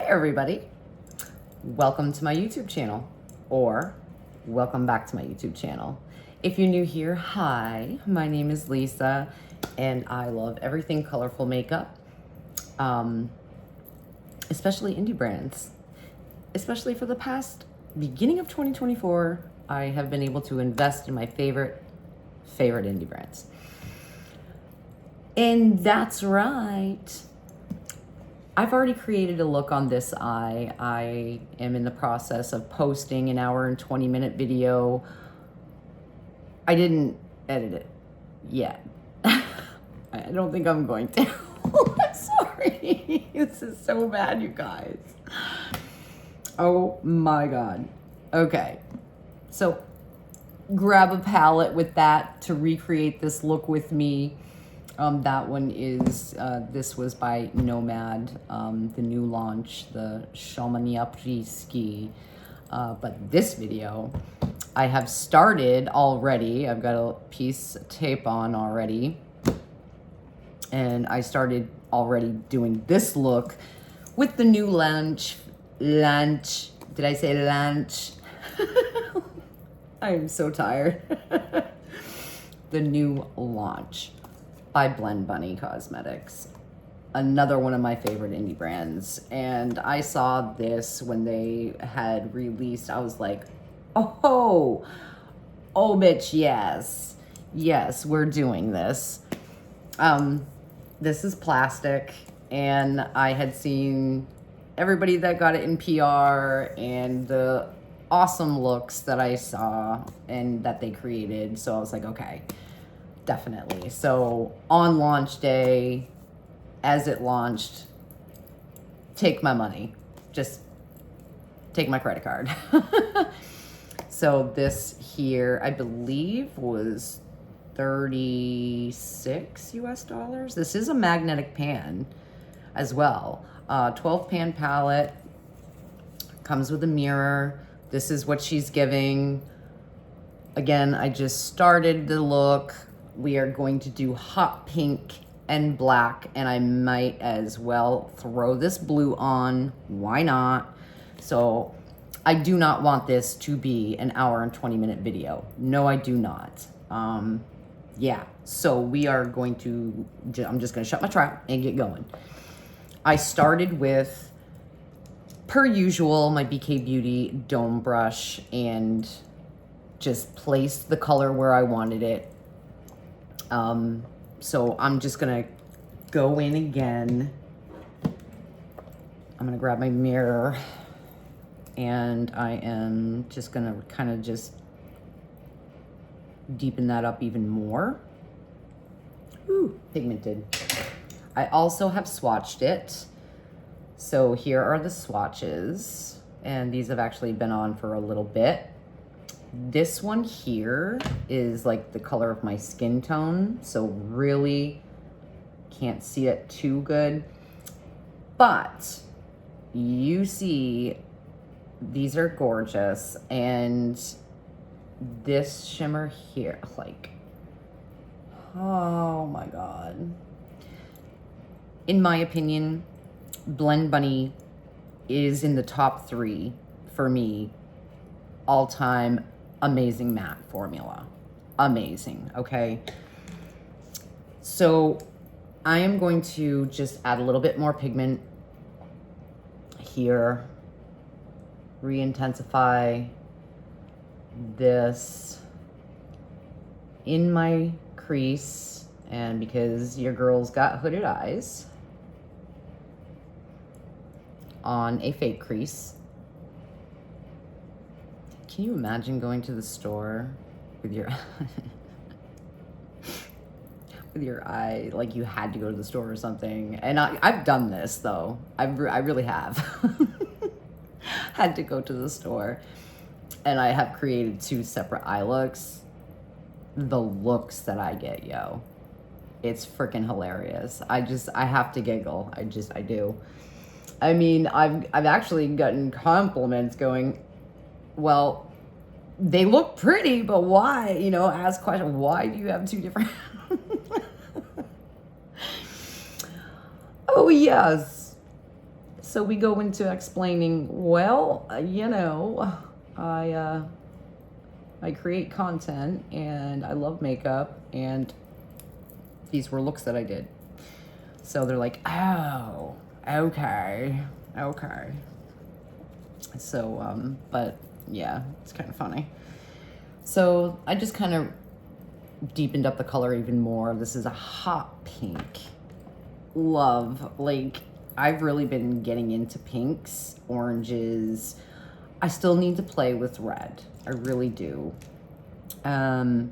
everybody. Welcome to my YouTube channel, or welcome back to my YouTube channel. If you're new here, hi, my name is Lisa, and I love everything colorful makeup, especially indie brands. Especially for the past beginning of 2024, I have been able to invest in my favorite indie brands. And that's right. I've already created a look on this eye. I am in the process of posting an hour and 20-minute video. I didn't edit it yet. I don't think I'm going to. I'm sorry. This is so bad, you guys. Oh my God. Okay. So grab a palette with that to recreate this look with me. That one is, this was by Nomad, the new launch, the Chamonix-Ski. But this video, I have started already. I've got a piece of tape on already. And I started already doing this look with the new launch. Did I say launch? I am so tired. The new launch by Blend Bunny Cosmetics, another one of my favorite indie brands. And I saw this when they had released. I was like, oh bitch, yes, we're doing this. This is plastic, and I had seen everybody that got it in PR and the awesome looks that I saw and that they created. So I was like, okay, definitely. So on launch day, as it launched, take my money. Just take my credit card. So this here, I believe, was 36 US dollars. This is a magnetic pan as well. 12 pan palette, comes with a mirror. This is what she's giving. Again, I just started the look. We are going to do hot pink and black, and I might as well throw this blue on. Why not? So I do not want this to be an hour and 20-minute video. No, I do not. Yeah, so we are going to, I'm just gonna shut my trap and get going. I started with, per usual, my BK Beauty Dome Brush and just placed the color where I wanted it. So I'm just gonna go in again. I'm gonna grab my mirror, and I am just gonna kind of just deepen that up even more. Ooh, pigmented. I also have swatched it. So here are the swatches, and these have actually been on for a little bit. This one here is like the color of my skin tone, so really can't see it too good. But you see, these are gorgeous, and this shimmer here, like, oh my God. In my opinion, Blend Bunny is in the top 3 for me, all-time amazing matte formula. Amazing, okay? So I am going to just add a little bit more pigment here, re-intensify this in my crease, and because your girl's got hooded eyes, on a fake crease. Can you imagine going to the store with your with your eye, like you had to go to the store or something? And I've done this though. I really have. Had to go to the store, and I have created 2 separate eye looks. The looks that I get, yo, it's freaking hilarious. I have to giggle. I do. I mean, I've actually gotten compliments going, well, they look pretty, but why? You know, ask questions. Why do you have 2 different? Oh yes. So we go into explaining, well, you know, I create content and I love makeup, and these were looks that I did. So they're like, oh, okay. So, but yeah, it's kind of funny. So I just kind of deepened up the color even more. This is a hot pink. Love, like, I've really been getting into pinks, oranges. I still need to play with red. I really do. I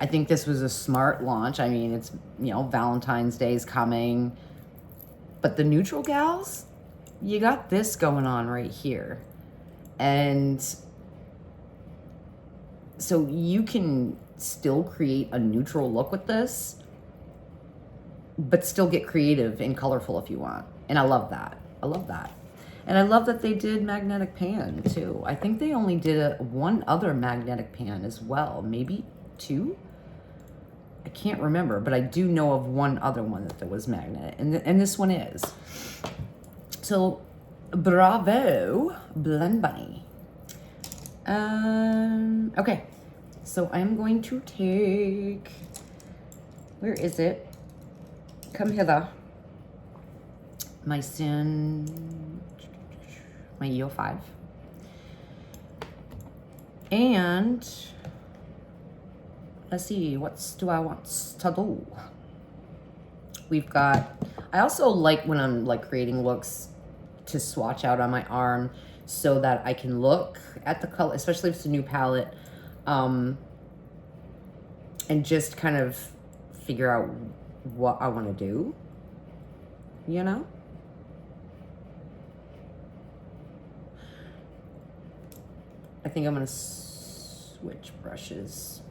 think this was a smart launch. I mean, it's, you know, Valentine's Day is coming. But the neutral gals, you got this going on right here. And so you can still create a neutral look with this, but still get creative and colorful if you want. And I love that. I love that. And I love that they did magnetic pan too. I think they only did one other magnetic pan as well. Maybe 2? I can't remember, but I do know of one other one that was magnet. And this one is. So, bravo, Blend Bunny. Okay. So I'm going to take, where is it? Come hither. My EO5. And let's see, what do I want to do? We've got, I also like when I'm like creating looks to swatch out on my arm so that I can look at the color, especially if it's a new palette, and just kind of figure out what I want to do, you know? I think I'm going to switch brushes.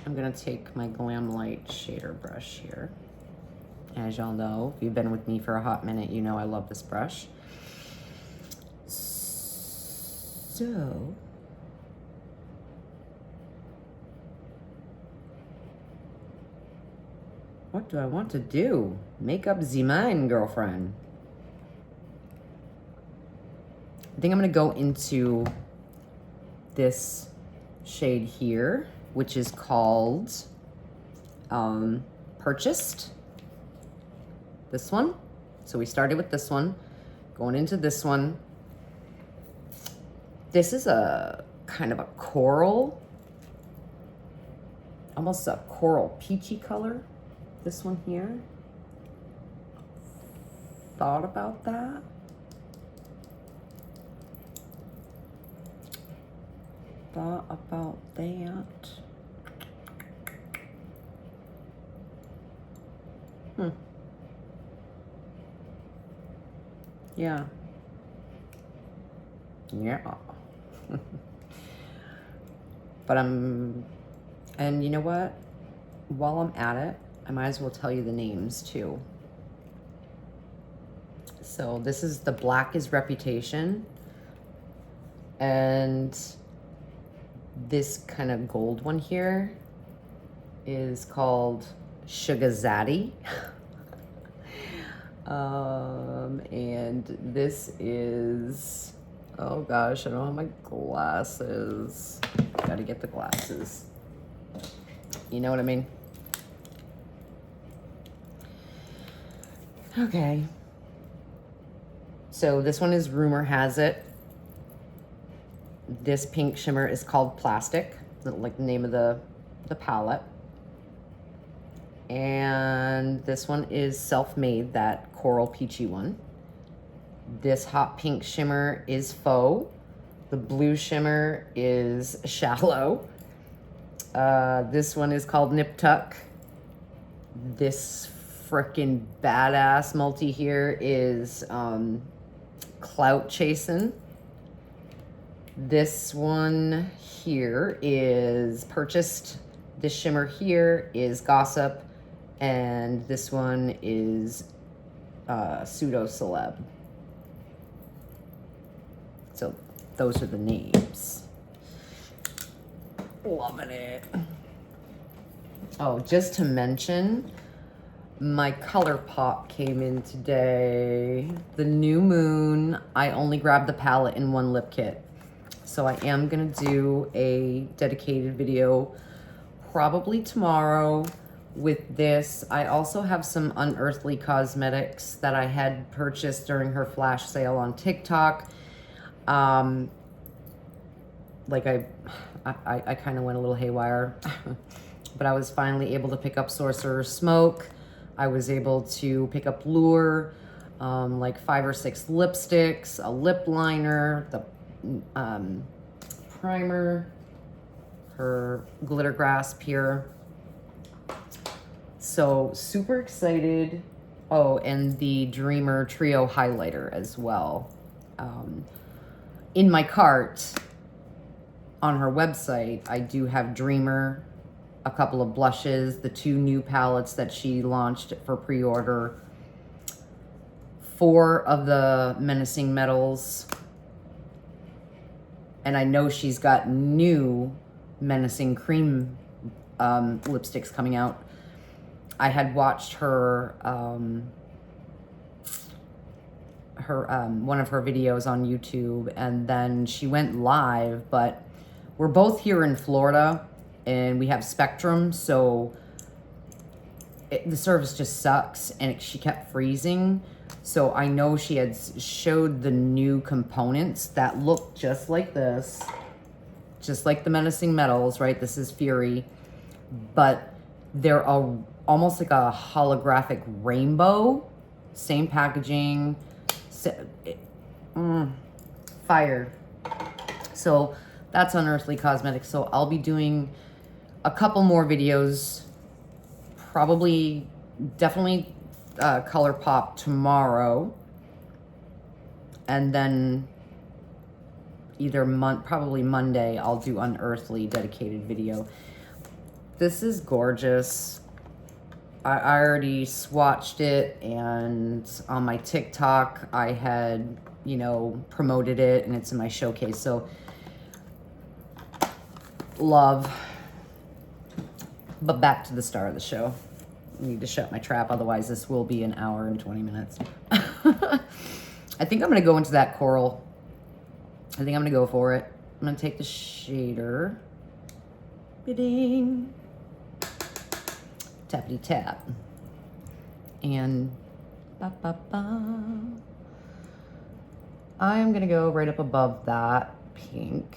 I'm going to take my Glam Light shader brush here. As y'all know, if you've been with me for a hot minute, you know I love this brush. So, what do I want to do? Make up the mind, girlfriend. I think I'm going to go into this shade here, which is called Purchased. This one. So we started with this one, going into this one. This is a kind of a coral, almost a coral peachy color. This one here. Thought about that. Thought about that. Yeah. But and you know what? While I'm at it, I might as well tell you the names too. So this is the black is Reputation. And this kind of gold one here is called Sugar Zaddy. And this is, oh gosh, I don't have my glasses. Gotta get the glasses. You know what I mean? Okay. So this one is Rumor Has It. This pink shimmer is called Plastic, like the name of the palette. And this one is Self-Made, that coral peachy one. This hot pink shimmer is Faux. The blue shimmer is Shallow. This one is called Nip Tuck. This frickin' badass multi here is Clout Chasin'. This one here is Purchased. This shimmer here is Gossip. And this one is Pseudo Celeb. So those are the names. Loving it. Oh, just to mention, My color pop came in today. The new moon. I only grabbed the palette in one lip kit. So I am gonna do a dedicated video probably tomorrow with this. I also have some Unearthly cosmetics that I had purchased during her flash sale on TikTok. Like I kind of went a little haywire, but I was finally able to pick up Sorcerer's Smoke. I was able to pick up Lure, like 5 or 6 lipsticks, a lip liner, the primer, her glitter grasp here. So super excited. Oh, and the Dreamer Trio highlighter as well. In my cart on her website, I do have Dreamer, a couple of blushes, the 2 new palettes that she launched for pre-order, 4 of the Menacing Metals, and I know she's got new Menacing Cream lipsticks coming out. I had watched her one of her videos on YouTube, and then she went live, but we're both here in Florida and we have Spectrum, so the service just sucks, and she kept freezing. So I know she had showed the new components that look just like this, just like the Menacing Metals, right? This is Fury, but they're almost like a holographic rainbow, same packaging, fire. So that's Unearthly Cosmetics. So I'll be doing a couple more videos, probably, definitely ColourPop tomorrow, and then either probably Monday, I'll do Unearthly dedicated video. This is gorgeous. I already swatched it, and on my TikTok, I had, you know, promoted it, and it's in my showcase. So, love. But back to the star of the show. I need to shut my trap, otherwise this will be an hour and 20 minutes. I think I'm going to go into that coral. I think I'm going to go for it. I'm going to take the shader. Bidding. Tappity tap. And I'm going to go right up above that pink.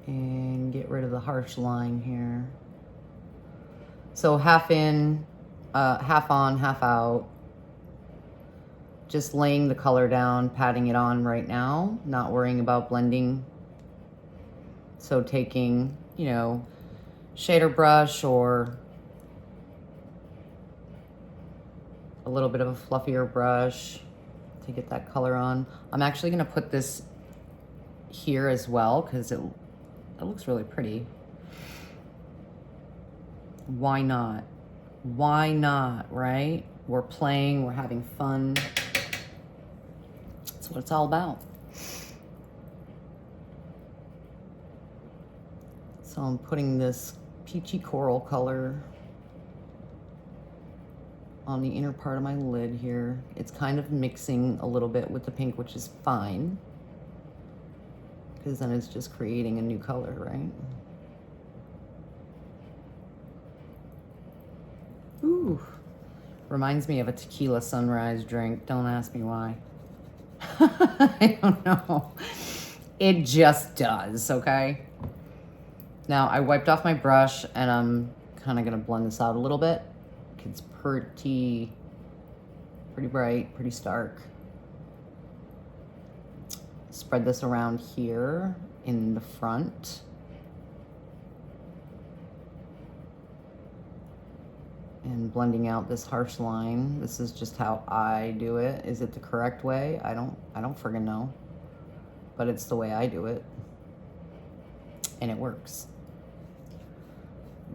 And get rid of the harsh line here. So half in, half on, half out. Just laying the color down, patting it on right now, not worrying about blending. So taking, you know, shader brush or a little bit of a fluffier brush to get that color on. I'm actually gonna put this here as well because it looks really pretty. Why not? Why not, right? We're playing, we're having fun. That's what it's all about. So I'm putting this peachy coral color on the inner part of my lid here. It's kind of mixing a little bit with the pink, which is fine, because then it's just creating a new color, right? Ooh, reminds me of a tequila sunrise drink. Don't ask me why. I don't know. It just does, okay? Now, I wiped off my brush, and I'm kind of going to blend this out a little bit. It's pretty bright, pretty stark. Spread this around here in the front. And blending out this harsh line. This is just how I do it. Is it the correct way? I don't friggin' know. But it's the way I do it. And it works.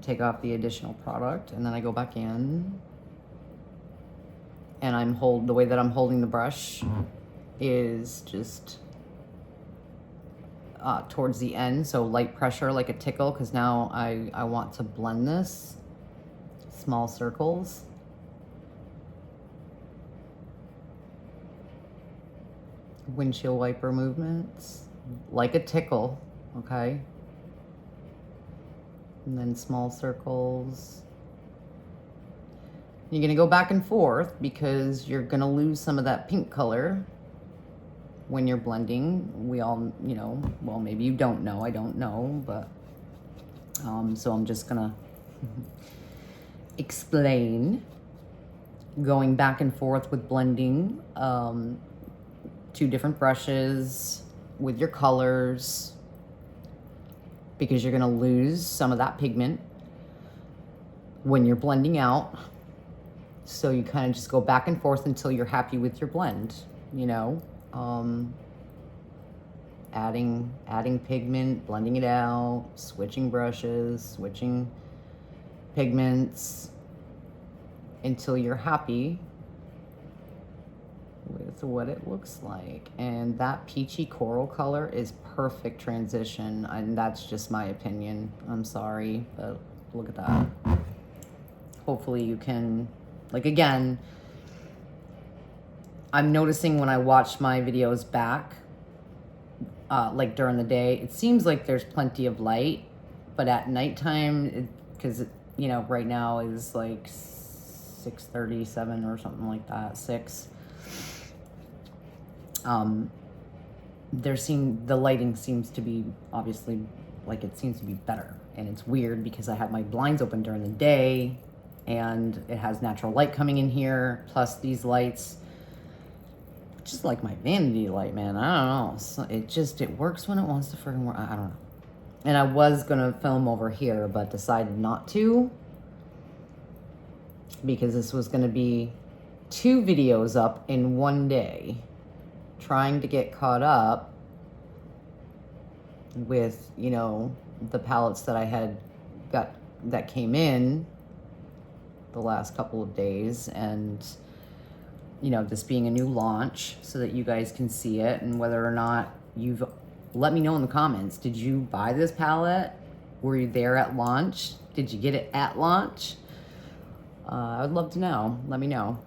Take off the additional product, and then I go back in. And the way that I'm holding the brush is just towards the end. So light pressure like a tickle, because now I want to blend this. Small circles. Windshield wiper movements, like a tickle, okay? And then small circles. You're gonna go back and forth because you're gonna lose some of that pink color when you're blending. We all, you know, well, maybe you don't know, I don't know, but, so I'm just gonna explain. Going back and forth with blending, 2 different brushes with your colors, because you're gonna lose some of that pigment when you're blending out. So you kind of just go back and forth until you're happy with your blend, you know? Adding pigment, blending it out, switching brushes, switching pigments until you're happy with what it looks like. And that peachy coral color is perfect transition, and that's just my opinion. I'm sorry, but look at that. Hopefully you can, like, again, I'm noticing when I watch my videos back, like during the day, it seems like there's plenty of light, but at nighttime, because you know, right now is like 6:37 or something like that, 6. The lighting seems to be, obviously, like, it seems to be better. And it's weird because I have my blinds open during the day and it has natural light coming in here, plus these lights, just like my vanity light, man. I don't know. So it works when it wants to freaking work. I don't know. And I was gonna film over here, but decided not to, because this was gonna be 2 videos up in one day, trying to get caught up with, you know, the palettes that I had got that came in the last couple of days, and, you know, this being a new launch so that you guys can see it. And whether or not you've, let me know in the comments, did you buy this palette? Were you there at launch? Did you get it at launch? I would love to know. Let me know.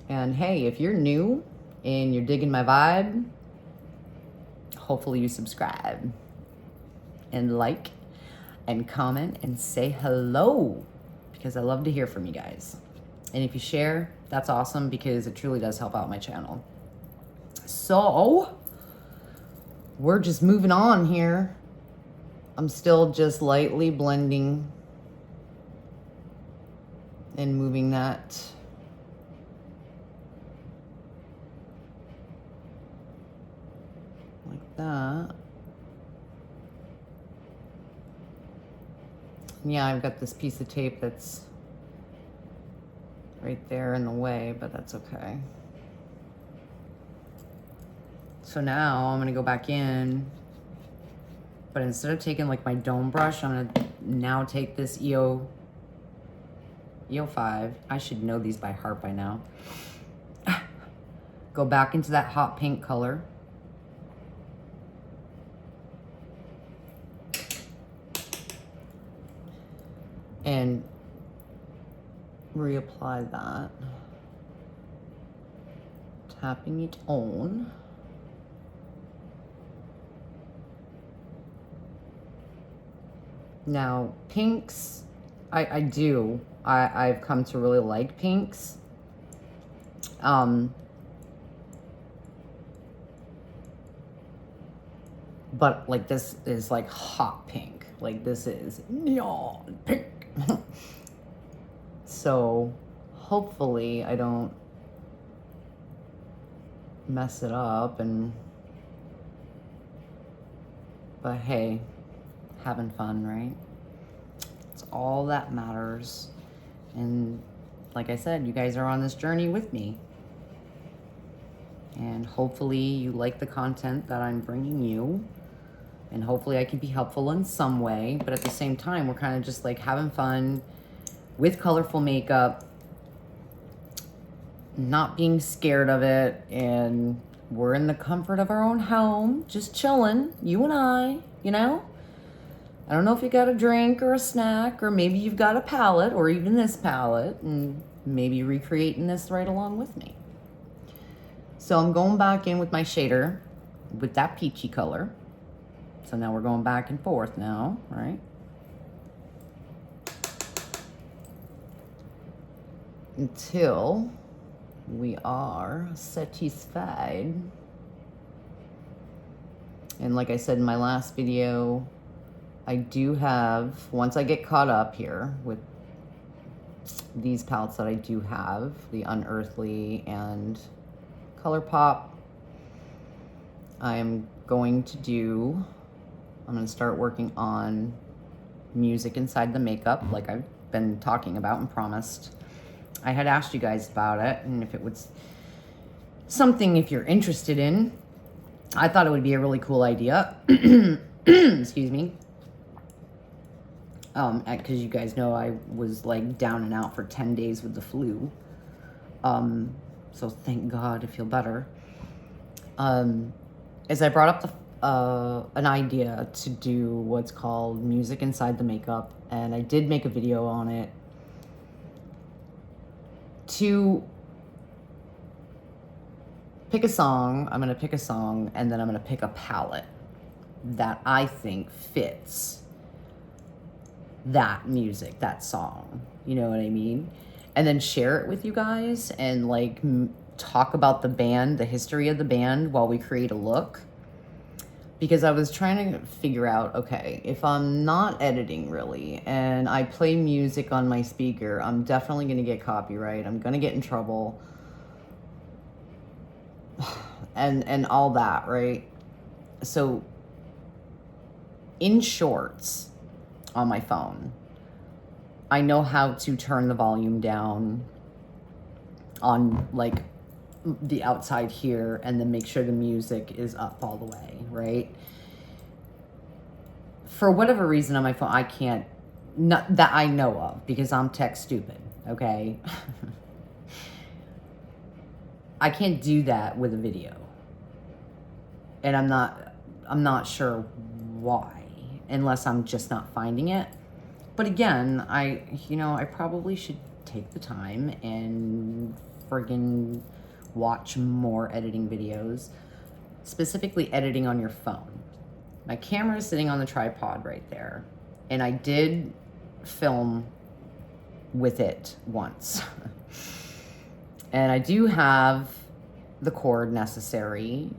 And hey, if you're new and you're digging my vibe, hopefully you subscribe and like and comment and say hello, because I love to hear from you guys. And if you share, that's awesome, because it truly does help out my channel. So we're just moving on here. I'm still just lightly blending and moving that like that. Yeah, I've got this piece of tape that's right there in the way, but that's okay. So now I'm gonna go back in, but instead of taking like my dome brush, I'm gonna now take this EO5. I should know these by heart by now. Go back into that hot pink color. And reapply that. Tapping it on. Now, pinks, I've come to really like pinks. But like this is like hot pink. Like this is neon pink. So hopefully I don't mess it up, but hey, having fun, right? It's all that matters. And like I said, you guys are on this journey with me. And hopefully you like the content that I'm bringing you. And hopefully I can be helpful in some way. But at the same time, we're kind of just like having fun with colorful makeup, not being scared of it, and We're in the comfort of our own home, just chilling, you and I, you know? I don't know if you got a drink or a snack, or maybe you've got a palette, or even this palette, and maybe recreating this right along with me. So I'm going back in with my shader with that peachy color. So now we're going back and forth now, right? Until we are satisfied. And like I said in my last video, I do have, once I get caught up here with these palettes that I do have, the Unearthly and ColourPop, I'm going to start working on music inside the makeup, like I've been talking about and promised. I had asked you guys about it, and if it was something if you're interested in. I thought it would be a really cool idea. Excuse me. Because you guys know I was like down and out for 10 days with the flu. So thank God I feel better. As I brought up an idea to do what's called music inside the makeup, and I did make a video on it, to pick a song. I'm going to pick a song, and then I'm going to pick a palette that I think fits that music, that song. You know what I mean? And then share it with you guys and like talk about the band, the history of the band while we create a look. Because I was trying to figure out, okay, if I'm not editing really and I play music on my speaker, I'm definitely going to get copyright. I'm going to get in trouble. And all that, right? So in Shorts on my phone, I know how to turn the volume down on like the outside here and then make sure the music is up all the way, right? For whatever reason on my phone, I can't, not that I know of, because I'm tech stupid, okay? I can't do that with a video. And I'm not sure why, unless I'm just not finding it. But again, I probably should take the time and friggin' watch more editing videos, specifically editing on your phone. My camera is sitting on the tripod right there, and I did film with it once. And I do have the cord necessary.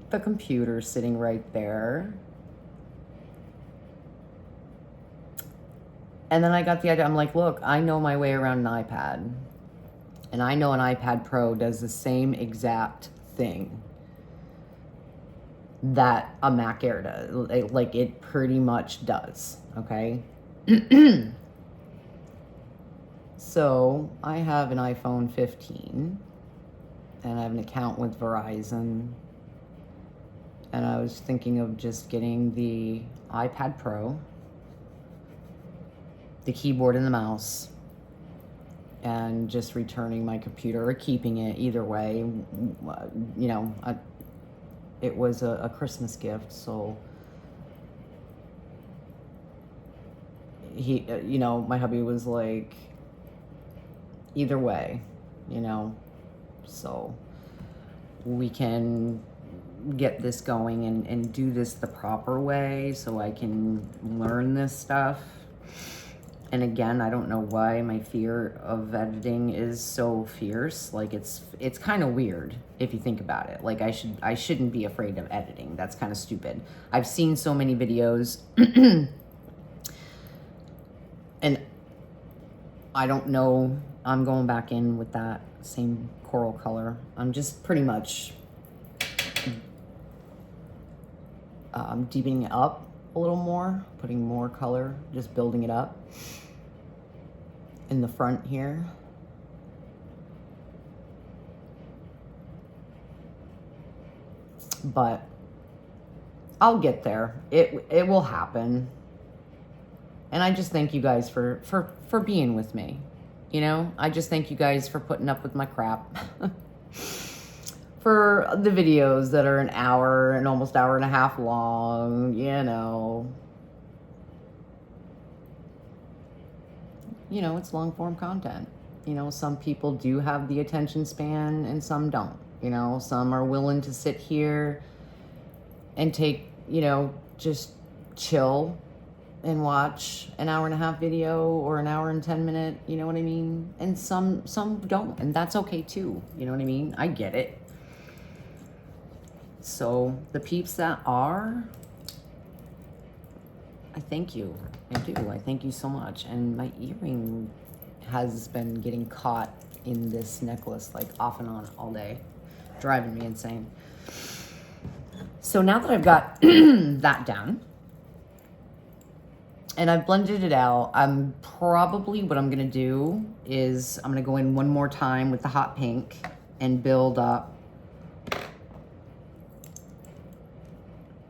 The computer sitting right there. And then I got the idea, I'm like, look, I know my way around an iPad. And I know an iPad Pro does the same exact thing that a Mac Air does. Like it pretty much does, okay? So I have an iPhone 15 and I have an account with Verizon. And I was thinking of just getting the iPad Pro, the keyboard and the mouse, and just returning my computer or keeping it, either way. You know, it was a Christmas gift, so he, you know, my hubby was like, either way, you know, so we can get this going and do this the proper way so I can learn this stuff. And again, I don't know why my fear of editing is so fierce. Like it's kind of weird if you think about it. Like I shouldn't be afraid of editing. That's kind of stupid. I've seen so many videos and I don't know. I'm going back in with that same coral color. I'm just pretty much deepening it up a little more, putting more color, just building it up in the front here. But I'll get there. It will happen. And I just thank you guys for being with me. You know, I just thank you guys for putting up with my crap. for the videos that are an hour and almost hour and a half long, you know, it's long form content. Some people do have the attention span and some don't. Some are willing to sit here and take, just chill and watch an hour and a half video or an hour and 10 minute, you know what I mean? And some don't, and that's okay too. You know what I mean? I get it. So the peeps that are, I thank you. I do. I thank you so much. And my earring has been getting caught in this necklace like off and on all day, driving me insane. So now that I've got that down and I've blended it out, I'm probably, what I'm gonna do is I'm gonna go in one more time with the hot pink and build up.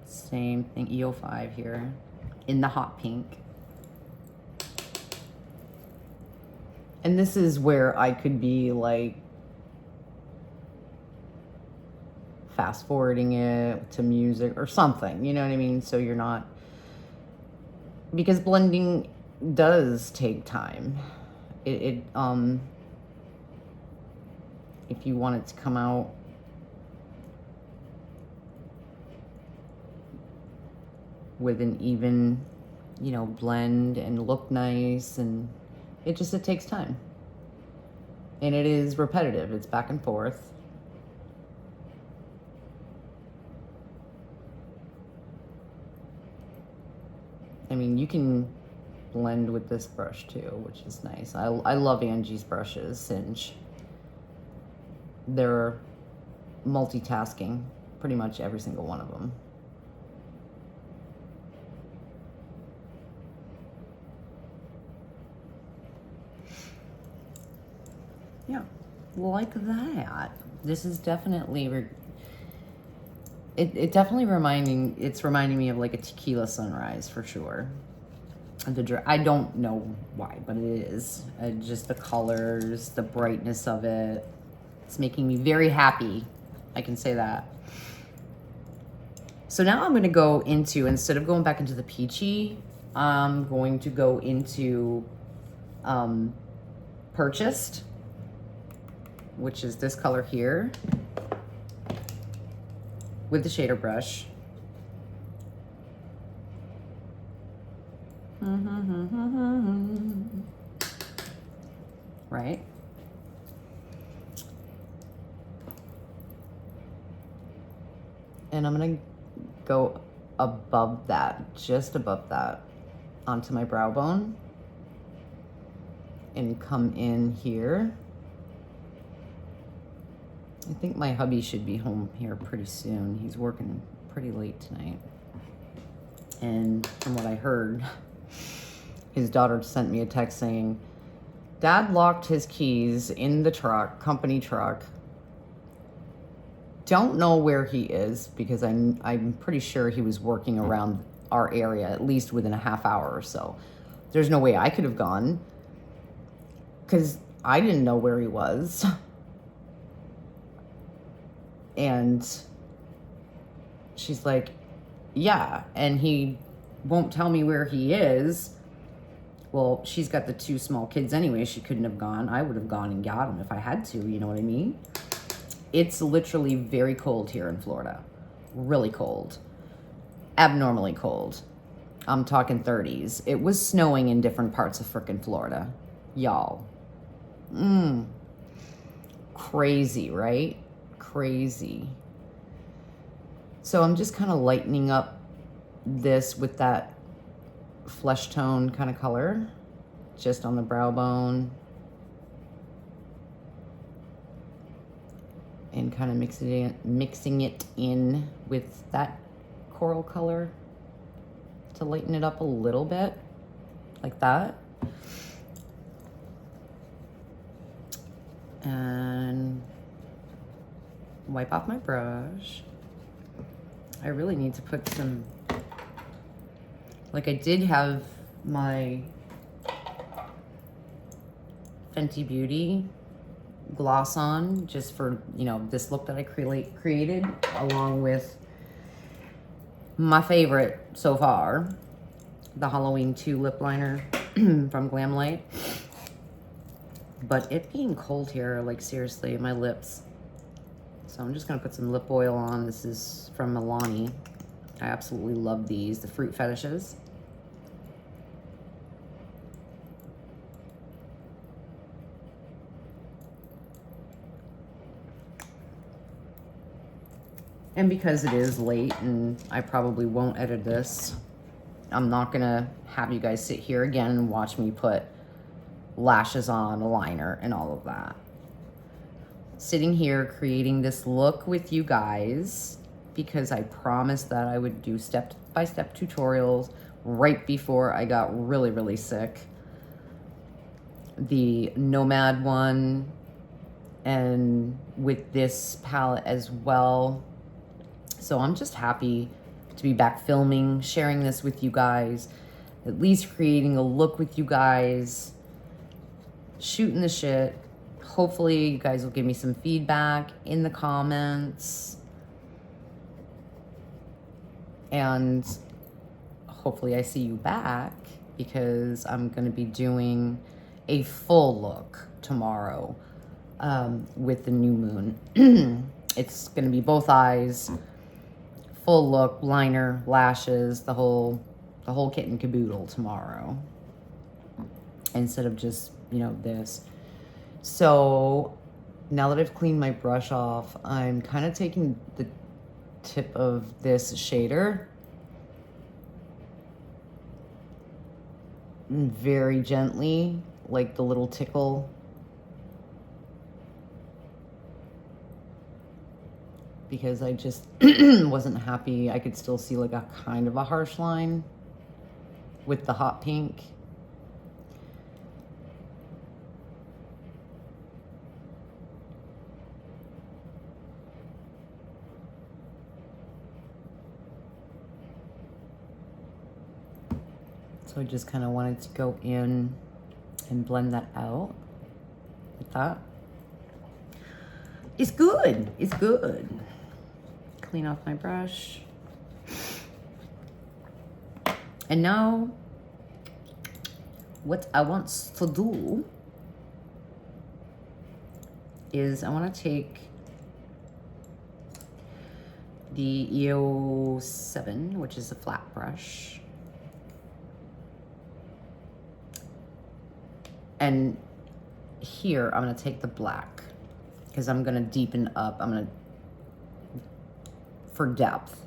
Same thing, EO5 here in the hot pink. And this is where I could be like fast forwarding it to music or something, you know what I mean? So you're not, because blending does take time. If you want it to come out with an even, blend and look nice, and it takes time. And it is repetitive. It's back and forth. I mean, you can blend with this brush too, which is nice. I love Angie's brushes, Singe. They're multitasking, pretty much every single one of them. Yeah, like that. This is definitely, it definitely reminding me of like a tequila sunrise for sure. I don't know why, but it is. Just the colors, the brightness of it. It's making me very happy. I can say that. So now I'm going to go into, instead of going back into the peachy, I'm going to go into Purchased, which is this color here, with the shader brush. Right? And I'm gonna go above that, just above that, onto my brow bone and come in here. I think my hubby should be home here pretty soon. He's working pretty late tonight. And from what I heard, his daughter sent me a text saying, Dad locked his keys in the truck, company truck. Don't know where he is, because I'm pretty sure he was working around our area, at least within a half hour or so. There's no way I could have gone, because I didn't know where he was. And she's like, yeah, and he won't tell me where he is. Well, she's got the 2 small kids anyway. She couldn't have gone. I would have gone and got him if I had to, you know what I mean? It's literally very cold here in Florida. Really cold. Abnormally cold. I'm talking 30s. It was snowing in different parts of frickin' Florida. Y'all. Crazy, right? Crazy. So I'm just kind of lightening up this with that flesh tone kind of color, just on the brow bone, and kind of mixing it in with that coral color to lighten it up a little bit, like that. And wipe off my brush. I really need to put some, like I did have my Fenty Beauty gloss on just for, you know, this look that I created, along with my favorite so far, the Halloween 2 lip liner from Glamlight. But it being cold here, like seriously, my lips. So I'm just gonna put some lip oil on. This is from Milani. I absolutely love these, the Fruit Fetishes. And because it is late and I probably won't edit this, I'm not gonna have you guys sit here again and watch me put lashes on, a liner, and all of that. Sitting here creating this look with you guys because I promised that I would do step-by-step tutorials right before I got really, really sick. The Nomad one, and with this palette as well. So I'm just happy to be back filming, sharing this with you guys, at least creating a look with you guys, shooting the shit. Hopefully you guys will give me some feedback in the comments. And hopefully I see you back, because I'm going to be doing a full look tomorrow with the new moon. It's going to be both eyes, full look, liner, lashes, the whole kit and caboodle tomorrow, instead of just, you know, this. So now that I've cleaned my brush off, I'm kind of taking the tip of this shader and very gently, like the little tickle, because I just wasn't happy. I could still see like a kind of a harsh line with the hot pink. So I just kind of wanted to go in and blend that out like that. It's good. It's good. Clean off my brush. And now what I want to do is I want to take the EO7, which is a flat brush, and here I'm going to take the black, because I'm going to deepen up. I'm going to, for depth,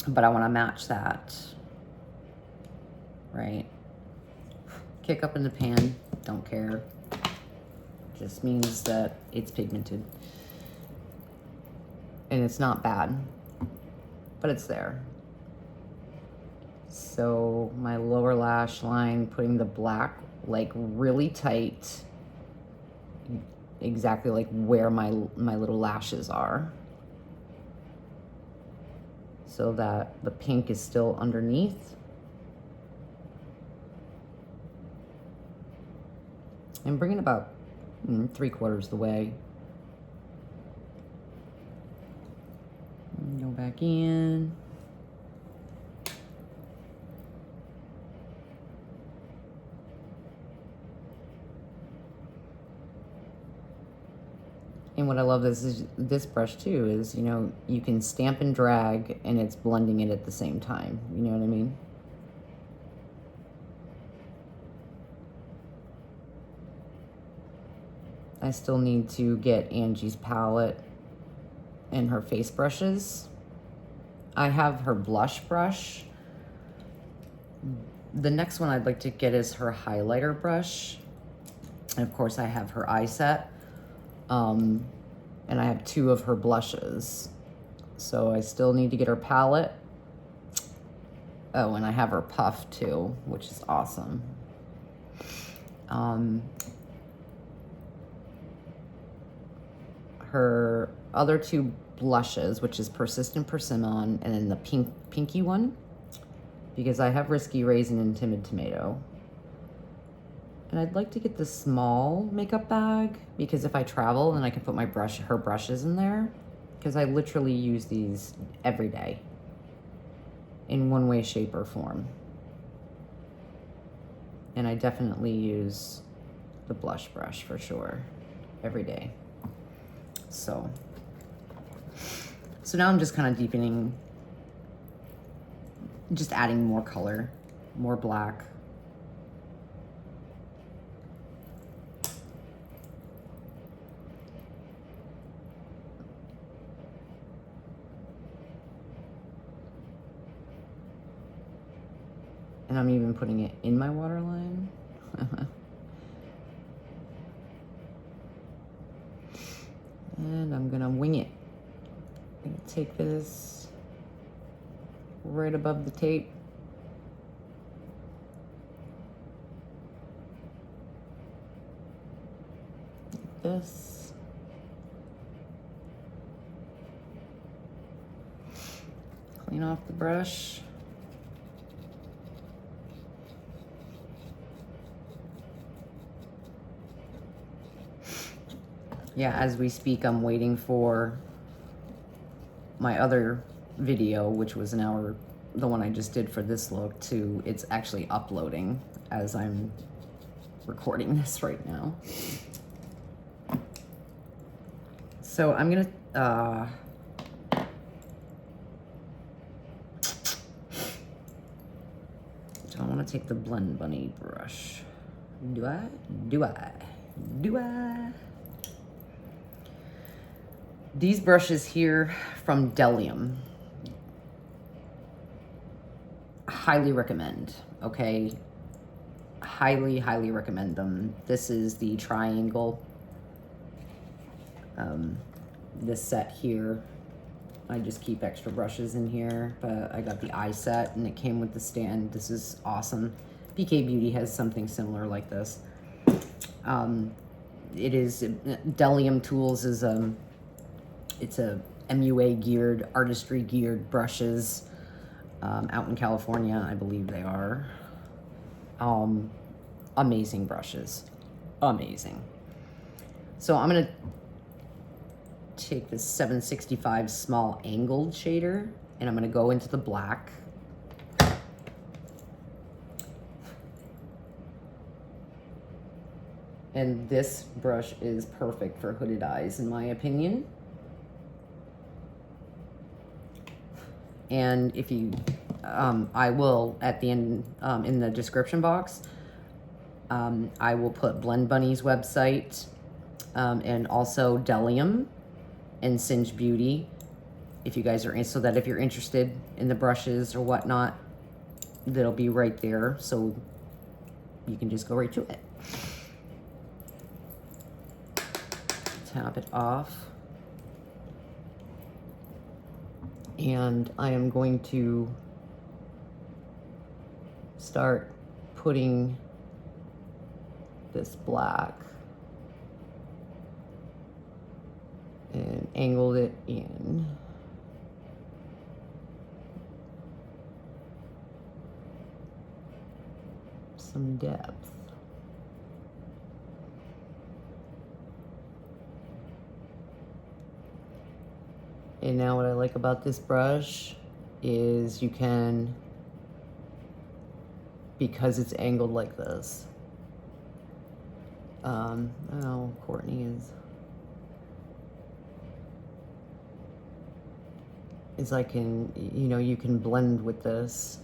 but I want to match that, right? Kick up in the pan, don't care. Just means that it's pigmented. And it's not bad, but it's there. So my lower lash line, putting the black like really tight, exactly like where my little lashes are, so that the pink is still underneath. And bring it about 3/4 the way. Go back in. And what I love this brush too is, you know, you can stamp and drag and it's blending it at the same time. You know what I mean? I still need to get Angie's palette and her face brushes. I have her blush brush. The next one I'd like to get is her highlighter brush. And of course I have her eye set. And I have 2 of her blushes. So I still need to get her palette. Oh, and I have her puff too, which is awesome. Her other 2 blushes, which is Persistent Persimmon and then the pinky one, because I have Risky Raisin and Timid Tomato. And I'd like to get the small makeup bag because if I travel, then I can put my her brushes in there, because I literally use these every day in one way, shape, or form. And I definitely use the blush brush for sure every day. So now I'm just kind of deepening, just adding more color, more black. And I'm even putting it in my waterline. And I'm gonna wing it. I'm gonna take this right above the tape. Like this. Clean off the brush. Yeah, as we speak, I'm waiting for my other video, which was an hour, the one I just did for this look, it's actually uploading as I'm recording this right now. So I'm gonna, so I wanna take the Blend Bunny brush. Do I? These brushes here from Delium, highly recommend, okay? Highly recommend them. This is the triangle, this set here. I just keep extra brushes in here, but I got the eye set and it came with the stand. This is awesome. BK Beauty has something similar like this. It is, Delium Tools is, it's a MUA geared, artistry geared brushes, out in California, I believe they are. Amazing brushes, amazing. So I'm gonna take this 765 small angled shader and I'm gonna go into the black. And this brush is perfect for hooded eyes, in my opinion. And if you, I will, at the end, in the description box, I will put Blend Bunny's website, and also Delium and Singe Beauty, if you guys are in, so that if you're interested in the brushes or whatnot, that'll be right there, so you can just go right to it. Tap it off. And I am going to start putting this black and angled it in. Some depth. And now what I like about this brush is you can, because it's angled like this, oh, Courtney is like in, you know, you can blend with this.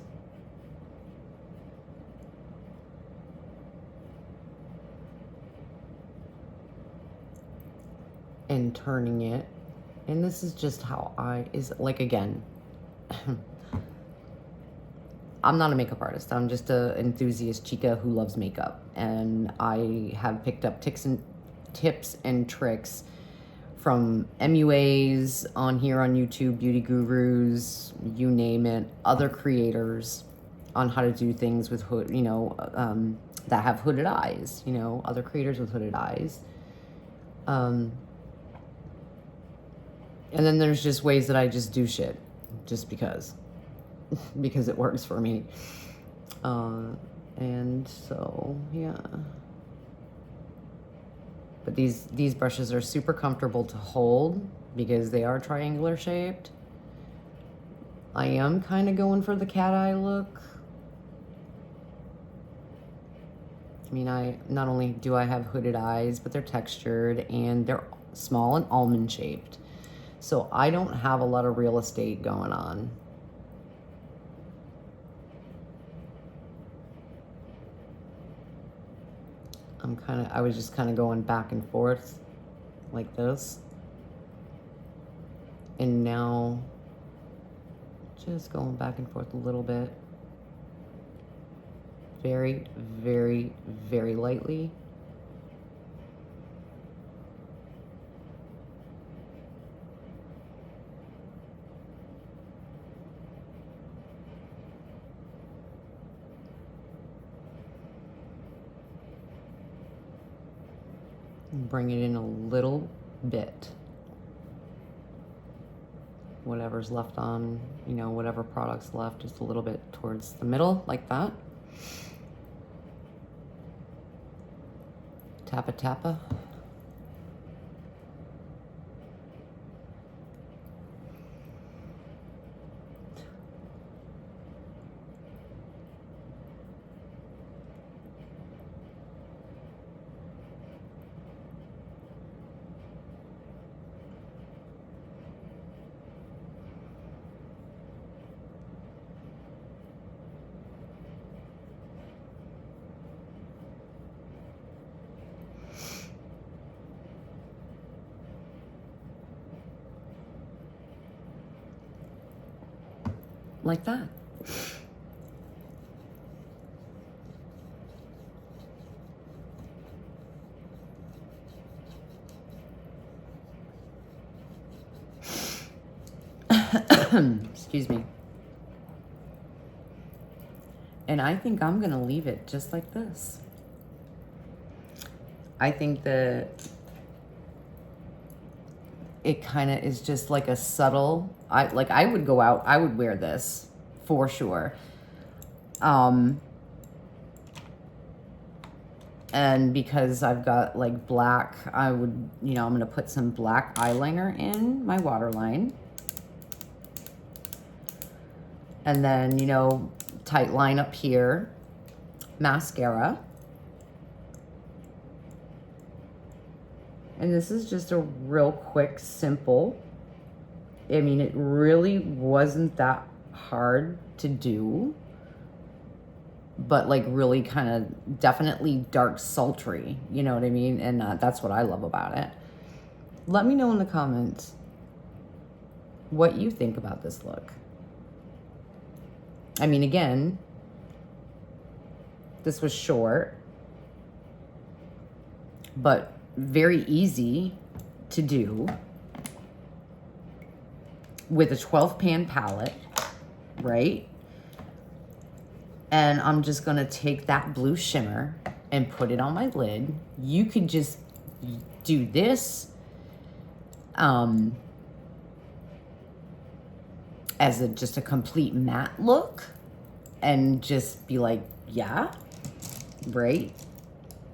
And turning it. And this is just how like, again, I'm not a makeup artist. I'm just an enthusiast chica who loves makeup. And I have picked up tips and tricks from MUAs on here on YouTube, beauty gurus, you name it, other creators on how to do things with hood, you know, that have hooded eyes, you know, other creators with hooded eyes. And then there's just ways that I just do shit just because it works for me. And so, yeah. these brushes are super comfortable to hold because they are triangular shaped. I am kind of going for the cat eye look. I mean, not only do I have hooded eyes, but they're textured and they're small and almond shaped. So I don't have a lot of real estate going on. I was just kind of going back and forth like this. And now just going back and forth a little bit. Very, very, very lightly. Bring it in a little bit. Whatever's left on, you know, whatever product's left, just a little bit towards the middle, like that. Tappa, tappa. Like that. Excuse me. And I think I'm gonna leave it just like this. I think that it kind of is just like a subtle, I would go out, I would wear this for sure. And because I've got like black, I would, you know, I'm gonna put some black eyeliner in my waterline. And then, you know, tight line up here, mascara. And this is just a real quick, simple. I mean, it really wasn't that hard to do, but like really kind of definitely dark, sultry, you know what I mean? And that's what I love about it. Let me know in the comments what you think about this look. I mean, again, this was short, but very easy to do with a 12 pan palette, right? And I'm just gonna take that blue shimmer and put it on my lid. You could just do this as just a complete matte look and just be like, yeah, right?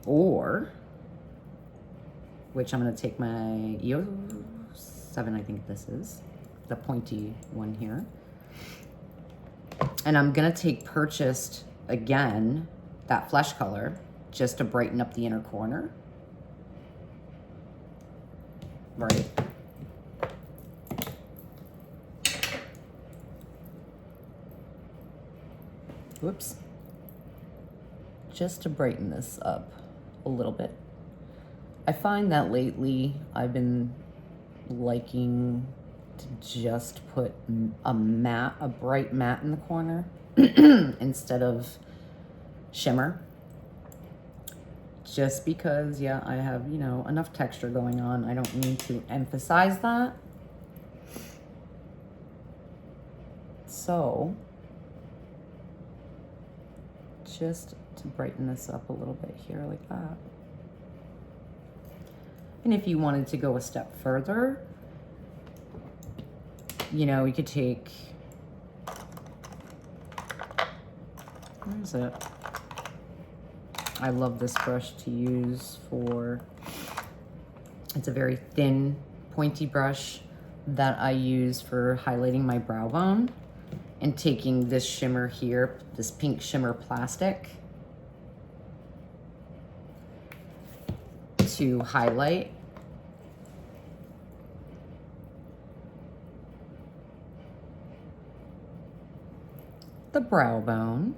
Or, which I'm gonna take my EO 7, I think this is, the pointy one here. And I'm gonna take Purchased again, that flesh color, just to brighten up the inner corner. Right. Whoops. Just to brighten this up a little bit. I find that lately I've been liking to just put a bright matte in the corner instead of shimmer. Just because, yeah, I have, you know, enough texture going on. I don't need to emphasize that. So, just to brighten this up a little bit here like that. And if you wanted to go a step further, you know, you could take, where is it? I love this brush to use for It's a very thin, pointy brush that I use for highlighting my brow bone, and taking this shimmer here, this pink shimmer plastic, to highlight. The brow bone.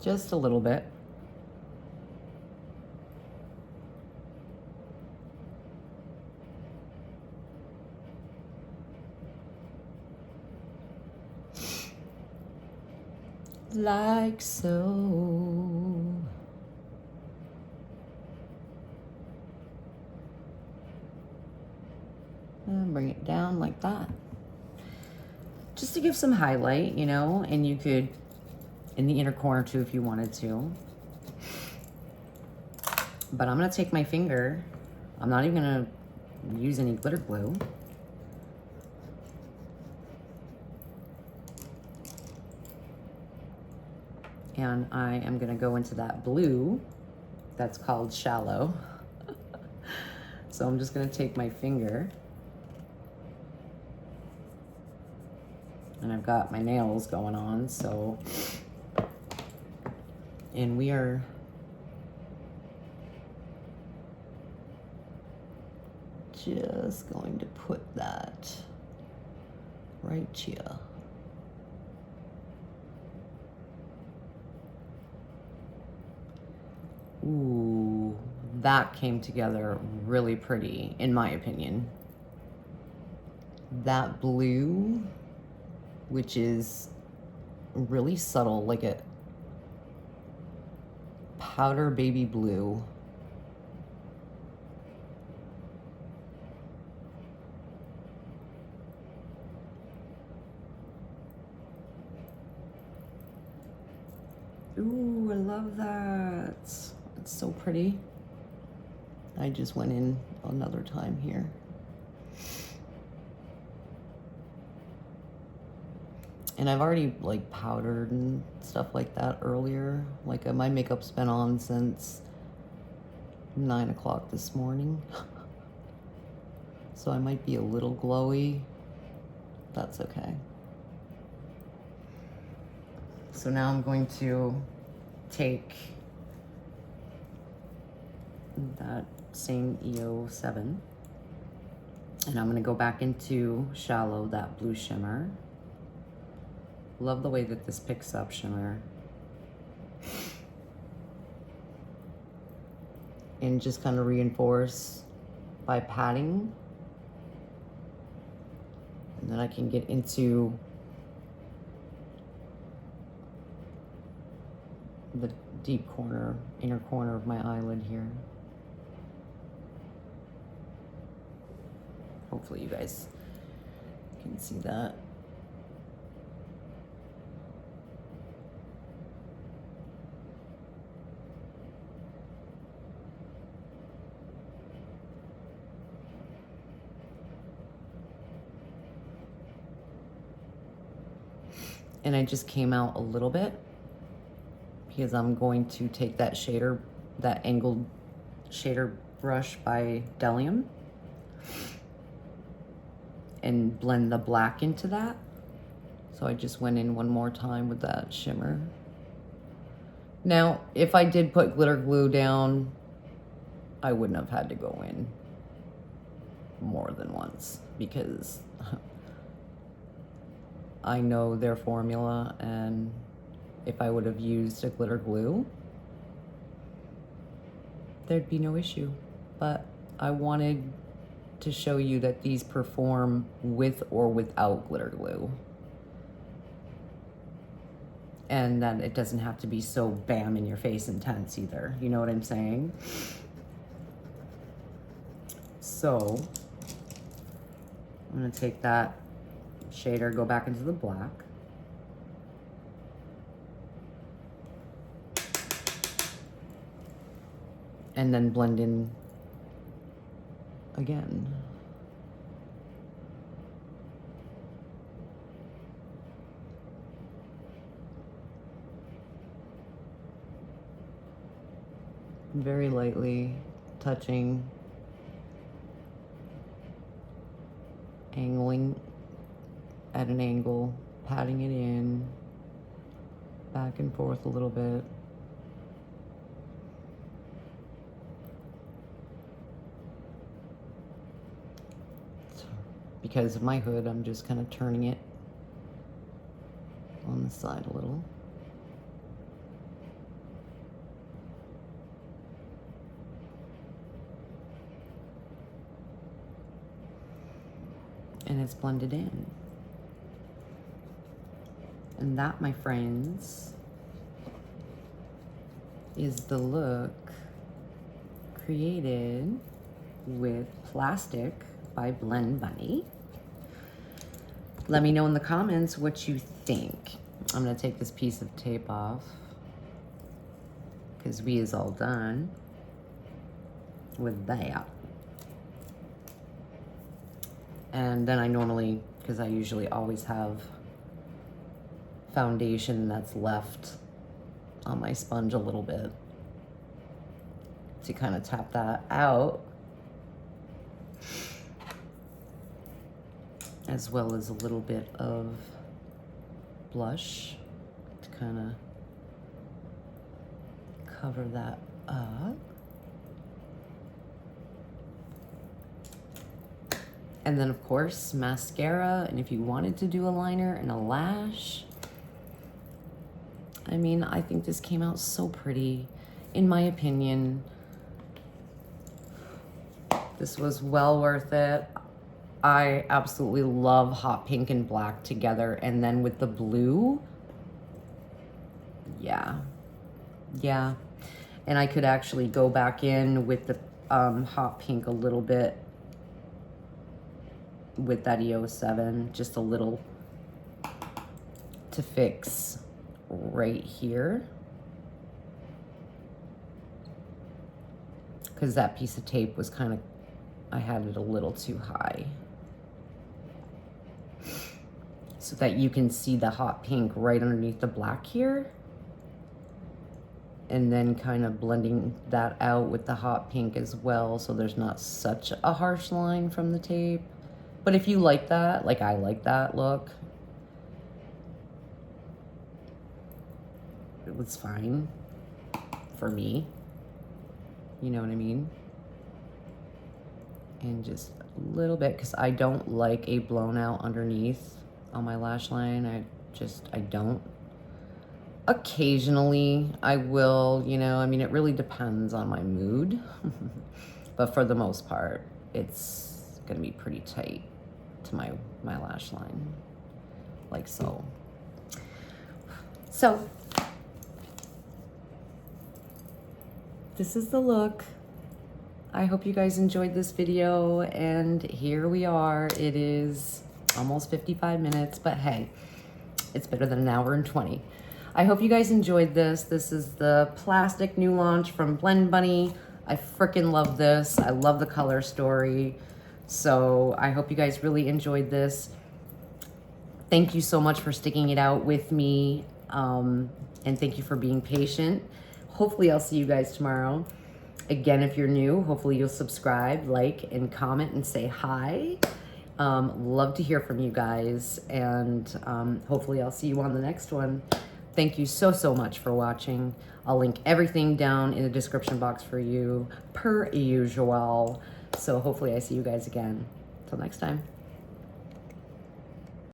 Just a little bit. Like so. And bring it down like that. Just to give some highlight, you know, and you could in the inner corner too if you wanted to. But I'm gonna take my finger. I'm not even gonna use any glitter glue. And I am gonna go into that blue that's called Shallow. So I'm just gonna take my finger, and I've got my nails going on, so, and we are just going to put that right here. Ooh, that came together really pretty, in my opinion. That blue, which is really subtle, like a powder baby blue. Ooh, I love that. It's so pretty. I just went in another time here. And I've already like powdered and stuff like that earlier. Like my makeup's been on since 9 o'clock this morning. So I might be a little glowy. That's okay. So now I'm going to take that same EO7, and I'm gonna go back into Shallow, that blue shimmer. Love the way that this picks up shimmer. And just kind of reinforce by patting. And then I can get into the deep corner, inner corner of my eyelid here. Hopefully you guys can see that. And I just came out a little bit because I'm going to take that shader, that angled shader brush by Delium, and blend the black into that. So I just went in one more time with that shimmer. Now, if I did put glitter glue down, I wouldn't have had to go in more than once because I know their formula, and if I would have used a glitter glue, there'd be no issue. But I wanted to show you that these perform with or without glitter glue. And that it doesn't have to be so bam in your face intense either. You know what I'm saying? So I'm gonna take that shader, go back into the black. And then blend in again. very lightly touching, angling at an angle, patting it in, back and forth a little bit. Because of my hood, I'm just kind of turning it on the side a little. And it's blended in. And that, my friends, is the look created with Plastic by Blend Bunny. Let me know in the comments what you think. I'm gonna take this piece of tape off because we is all done with that. And then I normally, because I usually always have foundation that's left on my sponge a little bit to kind of tap that out, as well as a little bit of blush to kind of cover that up. And then of course, mascara, and if you wanted to do a liner and a lash, I mean, I think this came out so pretty, in my opinion. This was well worth it. I absolutely love hot pink and black together, and then with the blue, yeah. And I could actually go back in with the hot pink a little bit with that E07, just a little to fix right here, because that piece of tape was kind of, I had it a little too high, so that you can see the hot pink right underneath the black here, and then kind of blending that out with the hot pink as well, so there's not such a harsh line from the tape. But if you like that, like I like that look, it was fine for me. You know what I mean? And just a little bit, because I don't like a blown out underneath on my lash line. I don't. Occasionally I will, you know, I mean, it really depends on my mood. But for the most part, it's gonna be pretty tight to my lash line, like so. So this is the look. I hope you guys enjoyed this video, and here we are. It is almost 55 minutes, but hey, it's better than an hour and 20. I hope you guys enjoyed this. This is the Plastic new launch from Blend Bunny. I freaking love this. I love the color story. So I hope you guys really enjoyed this. Thank you so much for sticking it out with me. And thank you for being patient. Hopefully I'll see you guys tomorrow. Again, if you're new, hopefully you'll subscribe, like, and comment and say hi. Love to hear from you guys, and hopefully I'll see you on the next one. Thank you so much for watching. I'll link everything down in the description box for you, per usual. So hopefully I see you guys again. Till next time.